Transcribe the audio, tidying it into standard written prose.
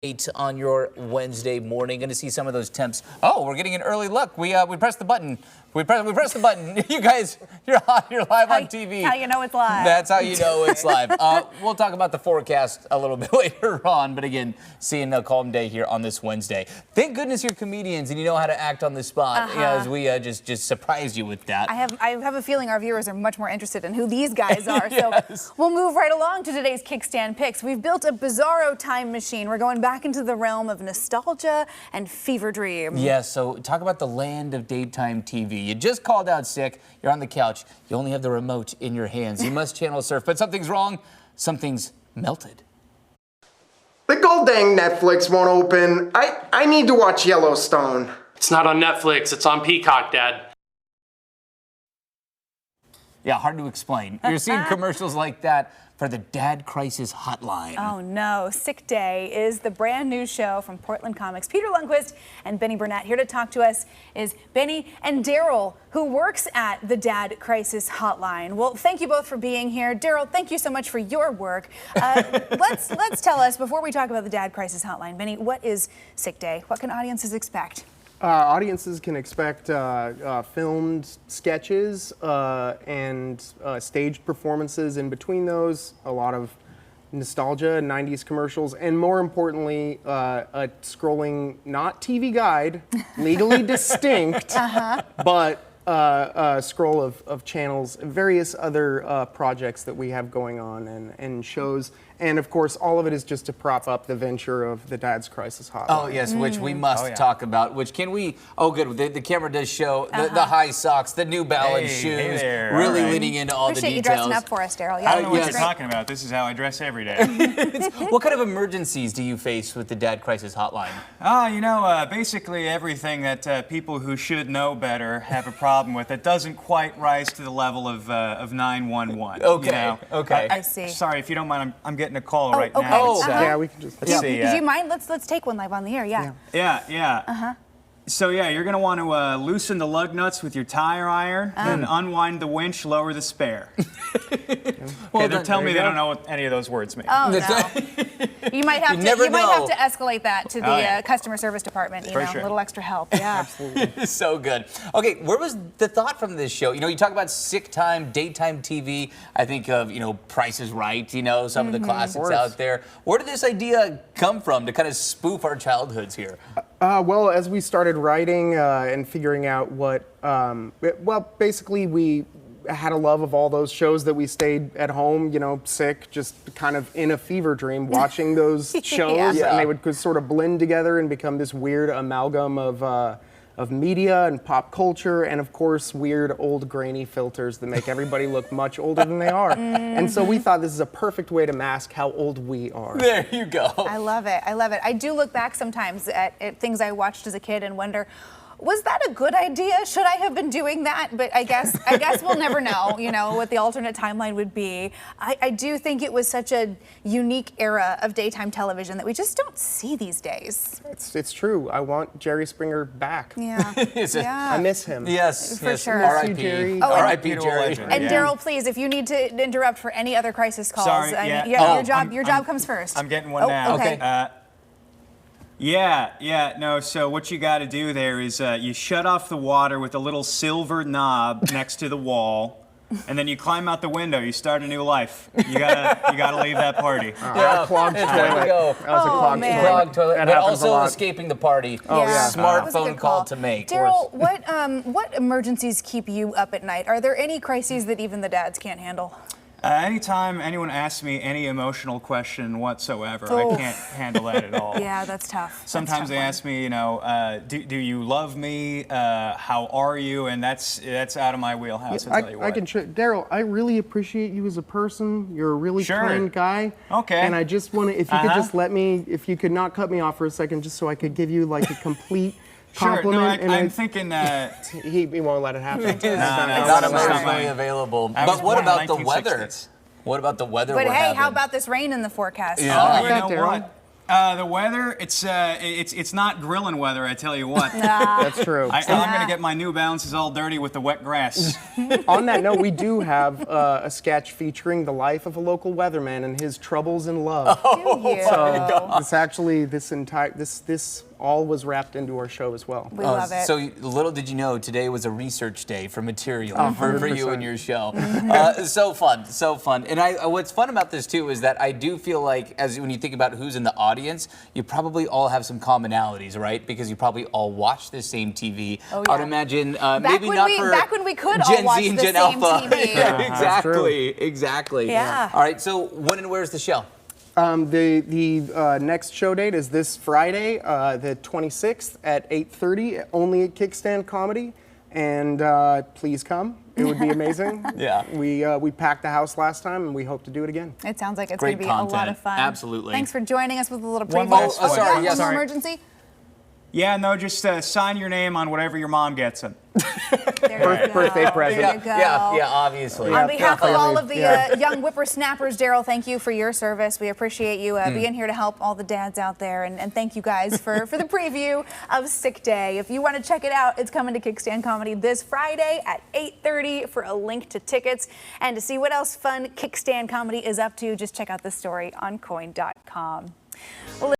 On your Wednesday morning. Going to see some of those temps. Oh, we're getting an early look. We pressed the button. We pressed the button. You guys, you're live on TV. How you know it's live. That's how you know it's live. We'll talk about the forecast a little bit later on, but again, seeing a calm day here on this Wednesday. Thank goodness you're comedians and you know how to act on the spot. As we just surprised you with that. I have a feeling our viewers are much more interested in who these guys are. Yes. So we'll move right along to today's Kickstand Picks. We've built a bizarro time machine. We're going back into the realm of nostalgia and fever dream. Yes, so talk about the land of daytime TV. You just called out sick, you're on the couch, you only have the remote in your hands. You must channel surf, but something's wrong, something's melted. The gold dang Netflix won't open. I need to watch Yellowstone. It's not on Netflix, it's on Peacock, Dad. Yeah, hard to explain. You're seeing commercials like that for the Dad Crisis Hotline. Oh no, Sick Day is the brand new show from Portland Comics. Peter Lundquist and Benny Burnett. Here to talk to us is Benny and Daryl, who works at the Dad Crisis Hotline. Well, thank you both for being here. Daryl, thank you so much for your work. Let's tell us, before we talk about the Dad Crisis Hotline, Benny, what is Sick Day? What can audiences expect? Audiences can expect filmed sketches and staged performances in between those, a lot of nostalgia, 90s commercials, and more importantly, a scrolling, not TV guide, legally distinct, but a scroll of channels, various other projects that we have going on and shows. And of course, all of it is just to prop up the venture of the Dad's Crisis Hotline. Oh yes, which we must talk about. Which can we? Oh good, the camera does show the high socks, the New Balance shoes, really leaning into all the details. Appreciate you dressing up for us, Daryl. I don't know what you're talking about. This is how I dress every day. What kind of emergencies do you face with the Dad Crisis Hotline? Basically everything that people who should know better have a problem with that doesn't quite rise to the level of 911. Okay, you know? okay. I see. Sorry, if you don't mind, I'm getting a call right okay. now. Oh, yeah, we can just. Let's see. Do you mind? Let's take one live on the air. Yeah. Yeah. So yeah, you're gonna want to loosen the lug nuts with your tire iron, then unwind the winch, lower the spare. Well, they're telling me they don't know what any of those words mean. Oh no. You might have to escalate that to the customer service department. You know, a little extra help. Yeah. Absolutely. So good. Okay, where was the thought from this show? You know, you talk about sick time, daytime TV. I think of, Price is Right, some of the classics out there. Where did this idea come from to kind of spoof our childhoods here? Well, as we started writing and figuring out what, basically we had a love of all those shows that we stayed at home, sick, just kind of in a fever dream, watching those shows, and they would sort of blend together and become this weird amalgam of media and pop culture, and of course weird old grainy filters that make everybody look much older than they are. And so we thought this is a perfect way to mask how old we are. There you go. I love it. I love it. I do look back sometimes at things I watched as a kid and wonder, was that a good idea? Should I have been doing that? But I guess we'll never know, what the alternate timeline would be. I do think it was such a unique era of daytime television that we just don't see these days. It's true. I want Jerry Springer back. Yeah. I miss him. Yes, For sure. R.I.P. Jerry. R.I.P. Jerry. And Daryl, please, if you need to interrupt for any other crisis calls, Sorry, your job comes first. I'm getting one now. Okay. So what you got to do there is you shut off the water with a little silver knob next to the wall, and then you climb out the window. You start a new life. You gotta leave that party. Clogged toilet. There you go. That was a clogged toilet. But also escaping the party. Smart That was a phone good call to make. Daryl, what emergencies keep you up at night? Are there any crises that even the dads can't handle? Anytime anyone asks me any emotional question whatsoever, I can't handle that at all. Yeah, that's tough. Sometimes they ask me, do you love me? How are you? And that's out of my wheelhouse. I'll tell you what. Daryl, I really appreciate you as a person. You're a really kind guy. Okay. And I just want to, if you could just if you could not cut me off for a second, just so I could give you like a complete compliment. Sure, no, I'm thinking he won't let it happen. Not emotionally available. But what about the weather? What about the weather? But hey, how about this rain in the forecast? You know what? The weather, it's not grilling weather, I tell you what. That's true. I'm going to get my New Balances all dirty with the wet grass. On that note, we do have a sketch featuring the life of a local weatherman and his troubles in love. Do you? This all was wrapped into our show as well. We love it. So little did you know, today was a research day for material for you and your show. So fun, so fun. And what's fun about this too is that I do feel like, when you think about who's in the audience, you probably all have some commonalities, right? Because you probably all watch the same TV. Oh, yeah. I would imagine back when we could Gen all watch Z and the Gen same Alpha. TV. Yeah, exactly. Yeah. All right. So when and where's the show? The next show date is this Friday, the 26th at 8:30, only at Kickstand Comedy. And please come. It would be amazing. Yeah. We packed the house last time, and we hope to do it again. It sounds like it's Great going to be a lot content. of fun. Absolutely. Thanks for joining us with a little One preview. last question. Sorry, yes. One more emergency. Yeah, no, just sign your name on whatever your mom gets it. There you go. Birthday present. There you go. Yeah, obviously. On behalf of all of the Yeah. young whippersnappers, Daryl, thank you for your service. We appreciate you being here to help all the dads out there. And thank you guys for the preview of Sick Day. If you want to check it out, it's coming to Kickstand Comedy this Friday at 8:30 for a link to tickets. And to see what else fun Kickstand Comedy is up to, just check out the story on coin.com. Well,